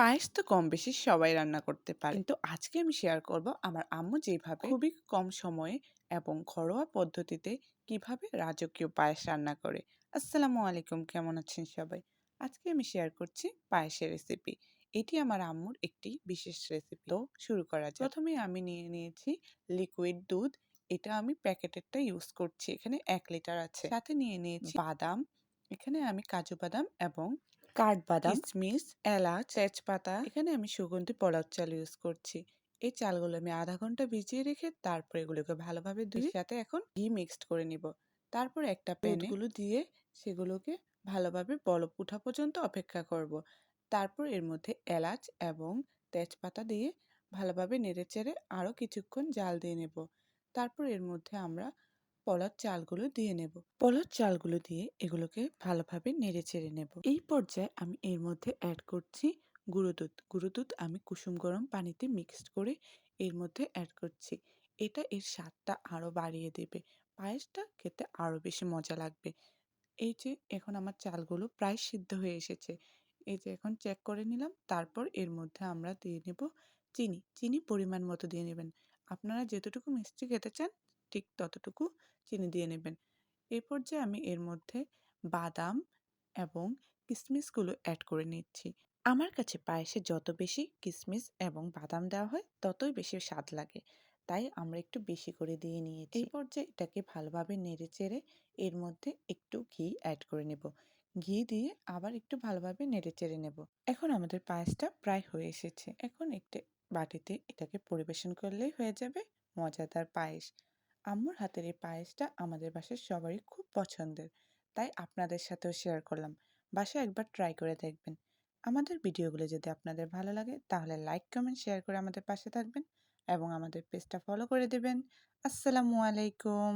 পায়েস তো কম বেশি সবাই রান্না করতে পারে, কিন্তু আজকে আমি শেয়ার করব আমার আম্মু যেভাবে খুবই কম সময়ে এবং ঘরোয়া পদ্ধতিতে কিভাবে রাজকীয় পায়েস রান্না করে। আসসালামু আলাইকুম, কেমন আছেন সবাই? আজকে আমি শেয়ার করছি পায়েসের রেসিপি। এটি আমার আম্মুর একটি বিশেষ রেসিপি। তো শুরু করা যাক। প্রথমে আমি নিয়ে নিয়েছি লিকুইড দুধ। এটা আমি প্যাকেটেরটা ইউজ করছি, এখানে 1 লিটার আছে। সাথে নিয়ে নিয়েছি বাদাম, এখানে আমি কাজু বাদাম এবং কাঠবাদাম, কিশমিশ, এলাচ, তেজপাতা, এখানে আমি সুগন্ধি পোলাও চাল ইউজ করছি। এই চালগুলো আমি আধা ঘন্টা ভিজিয়ে রেখে তারপর এগুলোকে ভালোভাবে ধুয়ে সাথে এখন ঘি মিক্সড করে নিব। তারপর একটা প্যানে দুধগুলো দিয়ে সেগুলোকে ভালোভাবে বলক ওঠা পর্যন্ত অপেক্ষা করব। তারপর এর মধ্যে এলাচ এবং তেজপাতা দিয়ে ভালোভাবে নেড়েচেড়ে আরও কিছুক্ষণ জাল দিয়ে নেব। তারপর এর মধ্যে আমরা পোলার চালগুলো দিয়ে নেব। পোলার চালগুলো দিয়ে এগুলোকে ভালোভাবে নেড়ে চেড়ে নেব। এই পর্যায়ে আমি এর মধ্যে অ্যাড করছি গুঁড়ো দুধ। গুঁড়ো দুধ আমি কুসুম গরম পানিতে মিক্সড করে এর মধ্যে অ্যাড করছি। এটা এর স্বাদটা আরও বাড়িয়ে দেবে, পায়েসটা খেতে আরও বেশি মজা লাগবে। এই যে এখন আমার চালগুলো প্রায় সিদ্ধ হয়ে এসেছে, এই যে এখন চেক করে নিলাম। তারপর এর মধ্যে আমরা দিয়ে নেব চিনি। চিনি পরিমাণ মতো দিয়ে নেবেন, আপনারা যতটুকু মিষ্টি খেতে চান ঠিক ততটুকু চিনি দিয়ে নেবেন। এই পর্যায়ে আমি এর মধ্যে বাদাম এবং কিশমিশগুলো অ্যাড করে নিচ্ছি। আমার কাছে পায়েসে যত বেশি কিশমিশ এবং বাদাম দেওয়া হয় ততই বেশি স্বাদ লাগে, তাই আমরা একটু বেশি করে দিয়ে নিয়েছি। এই পর্যায়ে এটাকে ভালোভাবে নেড়ে চেড়ে এর মধ্যে একটু ঘি অ্যাড করে নেব। ঘি দিয়ে আবার একটু ভালোভাবে নেড়ে চেড়ে নেব। এখন আমাদের পায়েসটা প্রায় হয়ে এসেছে। এখন একটি বাটিতে এটাকে পরিবেশন করলেই হয়ে যাবে মজাদার পায়েস। আম্মুর হাতের এই পায়েসটা আমাদের বাসার সবারই খুব পছন্দের, তাই আপনাদের সাথেও শেয়ার করলাম। বাসায় একবার ট্রাই করে দেখবেন। আমাদের ভিডিওগুলো যদি আপনাদের ভালো লাগে তাহলে লাইক, কমেন্ট, শেয়ার করে আমাদের পাশে থাকবেন এবং আমাদের পেজটা ফলো করে দেবেন। আসসালামু আলাইকুম।